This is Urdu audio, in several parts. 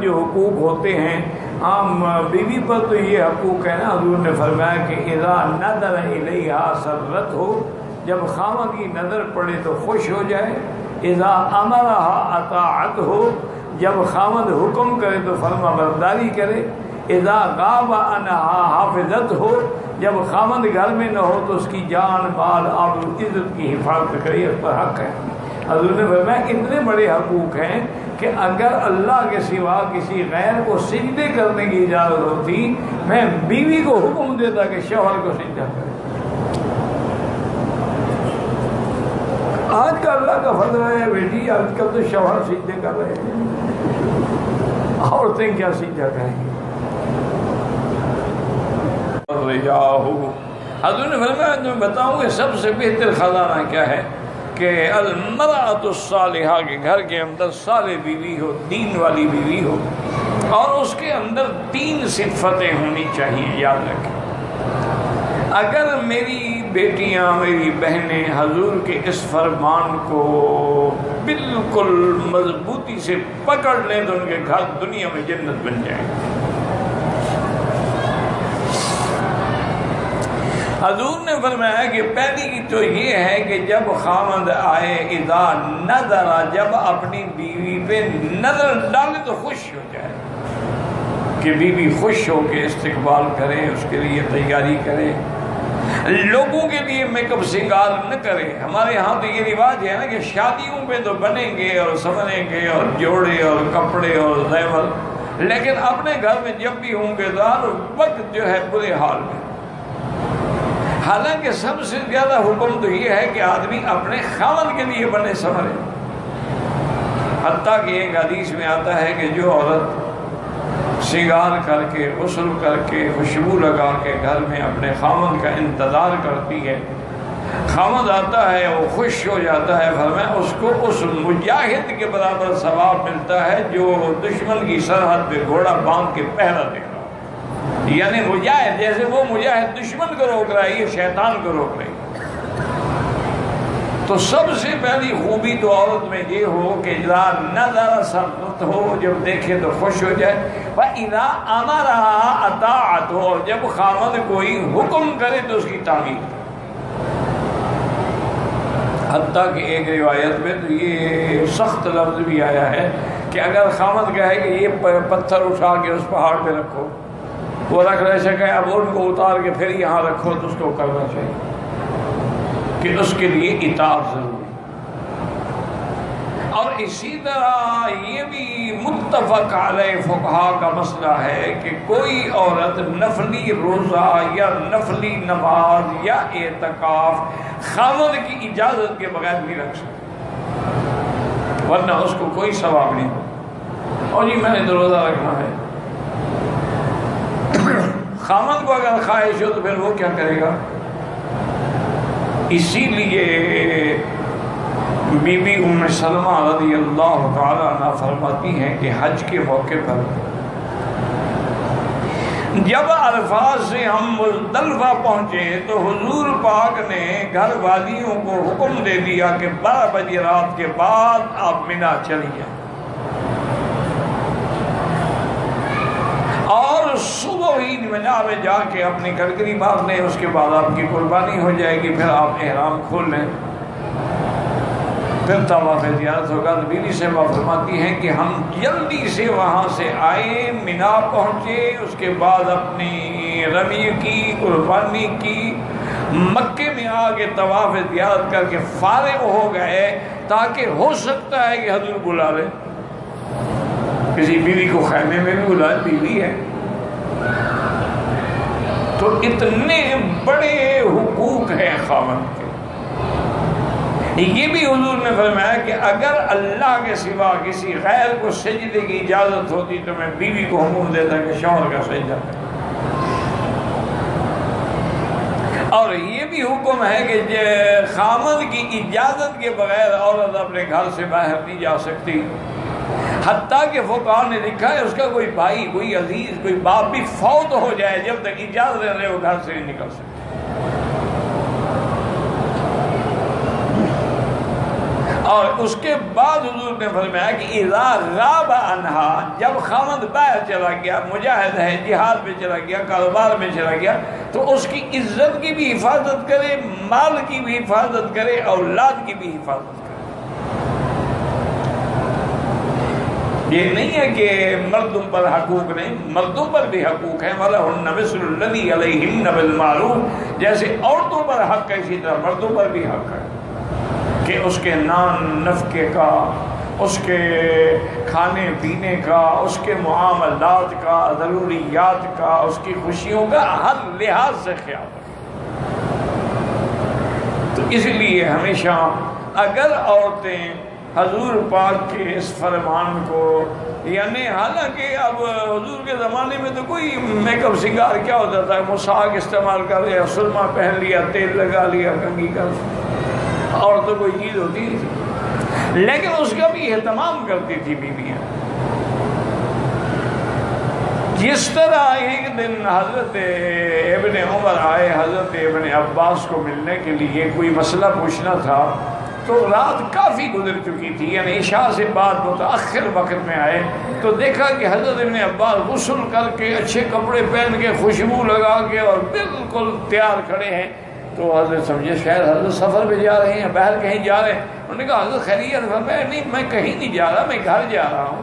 جو حقوق ہوتے ہیں عام بیوی پر تو یہ حقوق ہے نا، حضور نے فرمایا کہ اذا نظر الیہا سرت ہو، جب خاوند کی نظر پڑے تو خوش ہو جائے، اذا امرها اطاعت ہو، جب خاوند حکم کرے تو فرما برداری کرے، اذا غاب عنہا حافظت ہو، جب خاوند گھر میں نہ ہو تو اس کی جان مال آبرو عزت کی حفاظت کرے، اس پر حق ہے۔ حضور نے فرمایا اتنے بڑے حقوق ہیں کہ اگر اللہ کے سوا کسی غیر کو سجدے کرنے کی اجازت ہوتی، میں بیوی کو حکم دیتا کہ شوہر کو سجدہ کرے۔ آج کا اللہ کا فضل ہے بیٹی، آج کل تو شوہر سجدے کر رہے ہیں، عورتیں کیا سجدہ کریں گی؟ حضور نے فرمایا میں بتاؤں کہ سب سے بہتر خزانہ کیا ہے کہ المرأۃ الصالحہ، کے گھر کے اندر صالح بیوی ہو، دین والی بیوی ہو، اور اس کے اندر 3 صفتیں ہونی چاہیے، یاد رکھیں۔ اگر میری بیٹیاں، میری بہنیں حضور کے اس فرمان کو بالکل مضبوطی سے پکڑ لیں تو ان کے گھر دنیا میں جنت بن جائے گا۔ حضور نے فرمایا کہ پہلی کی تو یہ ہے کہ جب خاوند آئے، اذا نظر، جب اپنی بیوی پہ نظر ڈالے تو خوش ہو جائے، کہ بیوی خوش ہو کے استقبال کرے، اس کے لیے تیاری کرے، لوگوں کے لیے میک اپ سنگار نہ کرے۔ ہمارے ہاں تو یہ رواج ہے نا کہ شادیوں پہ تو بنیں گے اور سنوریں گے اور جوڑے اور کپڑے اور زیور، لیکن اپنے گھر میں جب بھی ہوں گے تو ہر وقت جو ہے برے حال میں۔ حالانکہ سب سے زیادہ حکم تو یہ ہے کہ آدمی اپنے خاوند کے لیے بنے سنورے۔ حتیٰ کہ ایک حدیث میں آتا ہے کہ جو عورت سنگار کر کے، غسل کر کے، خوشبو لگا کے گھر میں اپنے خاوند کا انتظار کرتی ہے، خاوند آتا ہے وہ خوش ہو جاتا ہے، فرمایا اس کو اس مجاہد کے برابر ثواب ملتا ہے جو دشمن کی سرحد پہ گھوڑا باندھ کے پہرا دے رہا، یعنی مجاہد جیسے وہ مجاہد دشمن کو روک رہا ہے، یہ شیطان کو روک رہی ہے۔ تو سب سے پہلی خوبی تو عورت میں یہ ہو کہ اذا نظر سرت ہو، جب دیکھے تو خوش ہو جائے، وَإِذَا أَمَرَهَا أَطَاعَتْ ہو، اور جب خاوند کوئی حکم کرے تو اس کی تعمیل۔ حتیٰ کہ ایک روایت میں تو یہ سخت لفظ بھی آیا ہے کہ اگر خاوند کہے کہ یہ پتھر اٹھا کے اس پہاڑ پہ رکھو، وہ رکھ رہ سکے، اب ان کو اتار کے پھر یہاں رکھو، تو اس کو کرنا چاہیے کہ اس کے لیے اطاعت ضروری۔ اور اسی طرح یہ بھی متفق علیہ فقہا کا مسئلہ ہے کہ کوئی عورت نفلی روزہ یا نفلی نماز یا اعتکاف خاوند کی اجازت کے بغیر نہیں رکھ سکتی، ورنہ اس کو کوئی ثواب نہیں ہو۔ اور جی میں نے تو روزہ رکھنا ہے، خاوند کو اگر خواہش ہو تو پھر وہ کیا کرے گا؟ اسی لیے بی بی ام سلمہ رضی اللہ تعالی عنہ فرماتی ہیں کہ حج کے موقع پر جب عرفات سے ہم مزدلفہ پہنچے تو حضور پاک نے گھر والیوں کو حکم دے دیا کہ 12 بجے رات کے بعد آپ منا چلی جائیں، اور صبح ہی منا میں جا کے اپنی گھڑگری باندھ لیں، اس کے بعد آپ کی قربانی ہو جائے گی، پھر آپ احرام کھول لیں، پھر طواف زیارت ہوگا۔ تو بیوی سے فرماتی ہیں کہ ہم جلدی سے وہاں سے آئے، منا پہنچے، اس کے بعد اپنی رمی کی، قربانی کی، مکے میں آ کے طواف زیارت کر کے فارغ ہو گئے، تاکہ ہو سکتا ہے کہ حضور بلا لے، کسی بیوی کو خیمے میں بھی بلائے، بیوی ہے۔ تو اتنے بڑے حقوق ہیں خاوند کے۔ یہ بھی حضور نے فرمایا کہ اگر اللہ کے سوا کسی غیر کو سجدے کی اجازت ہوتی تو میں بیوی کو حکم دیتا کہ شوہر کا سجدہ کرے۔ اور یہ بھی حکم ہے کہ خاوند کی اجازت کے بغیر عورت اپنے گھر سے باہر نہیں جا سکتی، حتیٰ کہ فقہاء نے لکھا ہے اس کا کوئی بھائی، کوئی عزیز، کوئی باپ بھی فوت ہو جائے، جب تک اجازت نہ رہے وہ گھر سے نہیں نکل سکتے۔ اور اس کے بعد حضور نے فرمایا کہ اذا غاب عنہا، جب خاوند باہر چلا گیا، مجاہد ہے، جہاد میں چلا گیا، کاروبار میں چلا گیا، تو اس کی عزت کی بھی حفاظت کرے، مال کی بھی حفاظت کرے، اولاد کی بھی حفاظت کرے۔ یہ نہیں ہے کہ مردوں پر حقوق نہیں، مردوں پر بھی حقوق ہیں، وَلَهُنَّ مِثْلُ الَّذِي عَلَيْهِنَّ بِالْمَعْرُوفِ، جیسے عورتوں پر حق ہے اسی طرح مردوں پر بھی حق ہے کہ اس کے نان نفقے کا، اس کے کھانے پینے کا، اس کے معاملات کا، ضروریات کا، اس کی خوشیوں کا ہر لحاظ سے خیال رکھے۔ تو اس لیے ہمیشہ اگر عورتیں حضور پاک کے اس فرمان کو، یعنی حالانکہ اب حضور کے زمانے میں تو کوئی میک اپ سنگار کیا ہوتا تھا، مساق استعمال کر لیا، سرما پہن لیا، تیل لگا لیا کنگھی کا، اور تو کوئی چیز ہوتی نہیں تھی، لیکن اس کا بھی اہتمام کرتی تھی بیویاں۔ جس طرح ایک دن حضرت ابن عمر آئے حضرت ابن عباس کو ملنے کے لیے، کوئی مسئلہ پوچھنا تھا، تو رات کافی گزر چکی تھی، یعنی عشاء سے بعد متأخر وقت میں آئے، تو دیکھا کہ حضرت ابن عباس غسل کر کے، اچھے کپڑے پہن کے، خوشبو لگا کے اور بالکل تیار کھڑے ہیں۔ تو حضرت سمجھے شاید حضرت سفر پہ جا رہے ہیں، باہر کہیں جا رہے ہیں۔ انہوں نے کہا حضرت خیریت؟ فرمایا نہیں، میں کہیں نہیں جا رہا، میں گھر جا رہا ہوں۔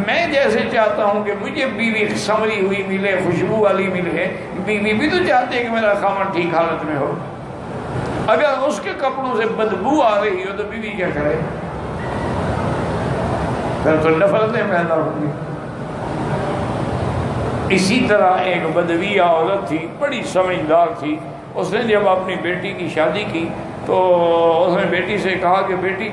میں جیسے چاہتا ہوں کہ مجھے بیوی سنوری ہوئی ملے، خوشبو والی ملے، بیوی بھی تو چاہتے ہیں کہ میرا خاوند ٹھیک حالت میں ہو۔ اگر اس کے کپڑوں سے بدبو آ رہی ہو تو بیوی کیا کرے؟ پھر تو نفرتیں پیدا ہوں گی۔ اسی طرح ایک بدویہ عورت تھی، بڑی سمجھدار تھی، اس نے جب اپنی بیٹی کی شادی کی تو اس نے بیٹی سے کہا کہ بیٹی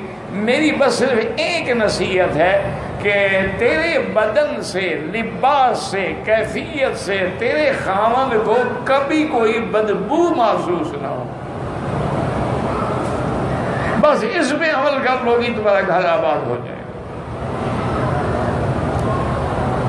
میری بس صرف ایک نصیحت ہے کہ تیرے بدن سے، لباس سے، کیفیت سے تیرے خاوند کو کبھی کوئی بدبو محسوس نہ ہو، بس اس میں عمل کر لو گی تمہارا گھر آباد ہو جائے۔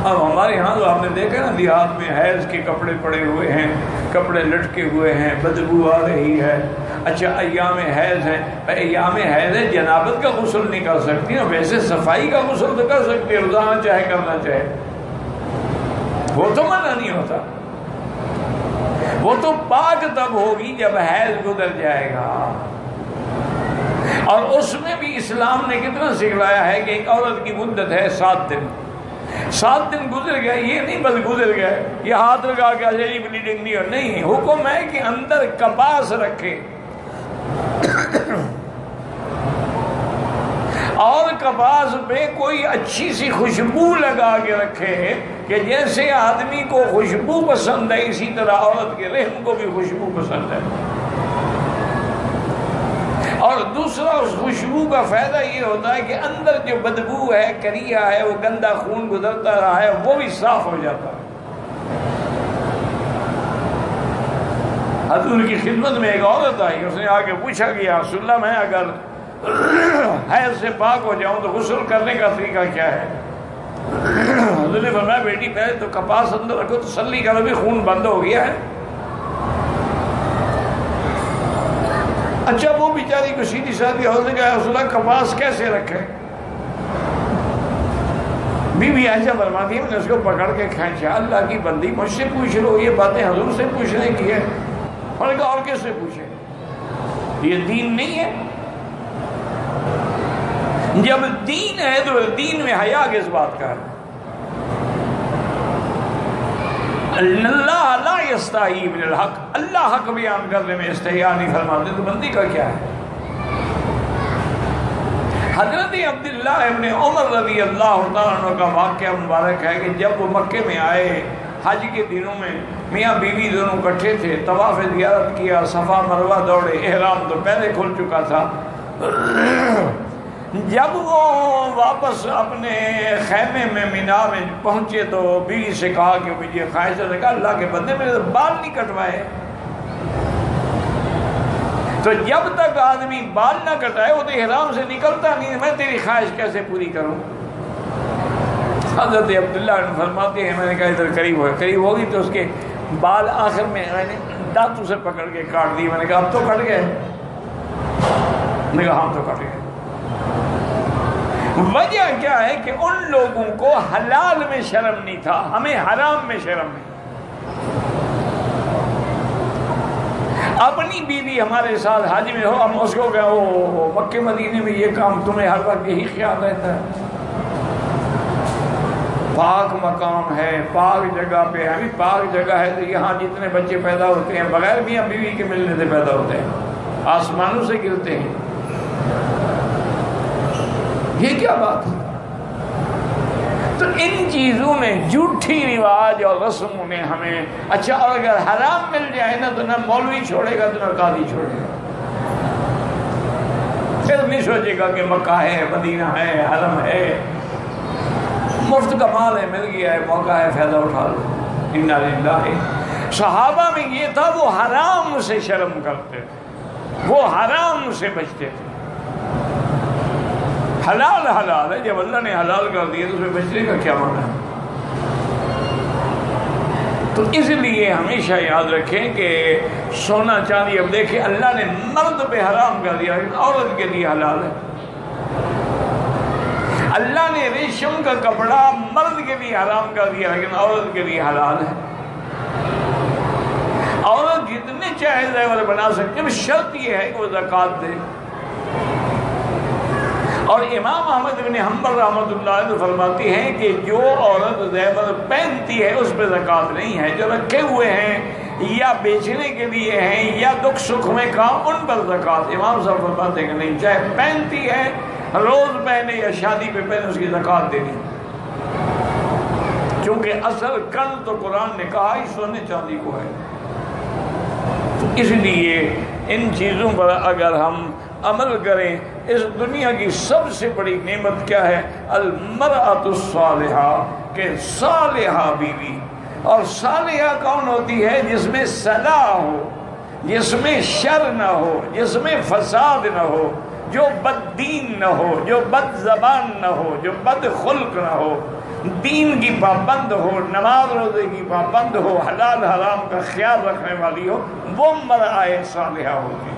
اب ہمارے ہاں تو آپ نے دیکھا نا، دیہات میں حیض کے کپڑے پڑے ہوئے ہیں، کپڑے لٹکے ہوئے ہیں، بدبو آ رہی ہے۔ اچھا ایام حیض ہیں، ایام حیض ہے، جنابت کا غسل نہیں کر سکتی نا، ویسے صفائی کا غسل تو کر سکتی ہے، روزانہ چاہے کرنا چاہے، وہ تو منع نہیں ہوتا، وہ تو پاک تب ہوگی جب حیض گزر جائے گا۔ اور اس میں بھی اسلام نے کتنا سکھلایا ہے کہ ایک عورت کی مدت ہے 7 دن، 7 دن گزر گئے، یہ نہیں بس گزر گئے، یہ ہاتھ لگا کے جی بلیڈنگ نہیں ہو، نہیں، حکم ہے کہ اندر کپاس رکھے، اور کپاس پہ کوئی اچھی سی خوشبو لگا کے رکھے کہ جیسے آدمی کو خوشبو پسند ہے اسی طرح عورت کے رحم کو بھی خوشبو پسند ہے۔ اور دوسرا اس خوشبو کا فائدہ یہ ہوتا ہے کہ اندر جو بدبو ہے، کریہ ہے، وہ گندا خون گزرتا رہا ہے، وہ بھی صاف ہو جاتا ہے۔ حضور کی خدمت میں ایک عورت آئی، اس نے آ کے پوچھا کہ یا رسول اللہ میں اگر حیض سے پاک ہو جاؤں تو غسل کرنے کا طریقہ کیا ہے؟ حضور نے فرمایا بیٹی پہلے تو کپاس اندر رکھو، تسلی کرو بھی خون بند ہو گیا ہے۔ اچھا وہ بیچاری کو سیدھی سادھی عورت نے کہا رسول اللہ کپاس کیسے رکھے؟ بی بی عائشہ فرماتی ہے میں نے اس کو پکڑ کے کھینچا، اللہ کی بندی مجھ سے پوچھ لو، یہ باتیں حضور سے پوچھنے کی ہے؟ اور کہا اور کس سے پوچھے؟ یہ دین نہیں ہے؟ جب دین ہے تو دین میں حیا کس بات کا ہے؟ اللہ لا یستحی من الحق، اللہ حق بیان کرنے میں استحیاء نہیں فرماتے، تو بندی کا کیا ہے؟ حضرت عبداللہ ابن عمر رضی اللہ عنہ کا واقعہ مبارک ہے کہ جب وہ مکے میں آئے حج کے دنوں میں، میاں بیوی دونوں اکٹھے تھے، طواف زیارت کیا، صفا مروہ دوڑے، احرام تو پہلے کھل چکا تھا۔ جب وہ واپس اپنے خیمے میں مینا میں پہنچے تو بیوی سے کہا کہ مجھے خواہش ہے، کہا اللہ کے بندے میرے بال نہیں کٹوائے۔ تو جب تک آدمی بال نہ کٹائے وہ تو احرام سے نکلتا نہیں، میں تیری خواہش کیسے پوری کروں؟ حضرت عبداللہ فرماتے ہیں میں نے کہا ادھر قریب ہوگی تو اس کے بال آخر میں نے دانتوں سے پکڑ کے کاٹ دیے۔ میں نے کہا اب تو کٹ گئے؟ میں نے کہا ہم تو کٹ گئے۔ وجہ کیا ہے کہ ان لوگوں کو حلال میں شرم نہیں تھا، ہمیں حرام میں شرم نہیں۔ اپنی بیوی ہمارے ساتھ حج میں ہو، ہم اس کو کہ وہ مکے مدینے میں یہ کام تمہیں ہر وقت یہی خیال رہتا ہے، پاک مقام ہے، پاک جگہ پہ ہے، پاک جگہ ہے تو یہاں جتنے بچے پیدا ہوتے ہیں بغیر میاں بیوی کے ملنے سے پیدا ہوتے ہیں، آسمانوں سے گرتے ہیں، یہ کیا بات ہے؟ تو ان چیزوں نے، جھوٹی رواج اور رسموں نے ہمیں، اچھا اور اگر حرام مل جائے نا تو نہ مولوی چھوڑے گا تو نہ قاضی چھوڑے گا، پھر نہیں سوچے گا کہ مکہ ہے، مدینہ ہے، حرم ہے، مفت کا مال ہے، مل گیا ہے، موقع ہے، فائدہ اٹھا لو۔ انا للہ۔ صحابہ میں یہ تھا، وہ حرام سے شرم کرتے تھے، وہ حرام سے بچتے تھے۔ حلال حلال ہے، جب اللہ نے حلال کر دیا تو اس میں بچنے کا کیا معنی ہے؟ تو اس لیے ہمیشہ یاد رکھیں کہ سونا چاندی، اب دیکھیں اللہ نے مرد پہ حرام کر دیا لیکن عورت کے لیے حلال ہے۔ اللہ نے ریشم کا کپڑا مرد کے لیے حرام کر دیا لیکن عورت کے لیے حلال ہے۔ عورت جتنے چاہے زیور بنا سکتے ہیں، شرط یہ ہے کہ وہ زکوٰۃ دے۔ اور امام احمد بن حنبل رحمۃ اللہ علیہ فرماتی ہیں کہ جو عورت زیور پہنتی ہے اس پہ زکوٰۃ نہیں ہے، جو رکھے ہوئے ہیں یا بیچنے کے لیے ہیں یا دکھ سکھ میں کام، ان پر زکوٰۃ۔ امام صاحب فرماتے ہیں کہ نہیں، چاہے پہنتی ہے، روز پہنے یا شادی پہ پہنے، اس کی زکوٰۃ دینی، کیونکہ اصل کنز تو قرآن نے کہا ہی سونے چاندی کو ہے۔ تو اس لیے ان چیزوں پر اگر ہم عمل کریں، اس دنیا کی سب سے بڑی نعمت کیا ہے؟ المرأۃ الصالحہ، کہ صالحہ بیوی۔ اور صالحہ کون ہوتی ہے؟ جس میں صلاح ہو، جس میں شر نہ ہو، جس میں فساد نہ ہو، جو بد دین نہ ہو، جو بد زبان نہ ہو، جو بد خلق نہ ہو، دین کی پابند ہو، نماز روزے کی پابند ہو، حلال حرام کا خیال رکھنے والی ہو، وہ مرأۃ صالحہ ہوگی۔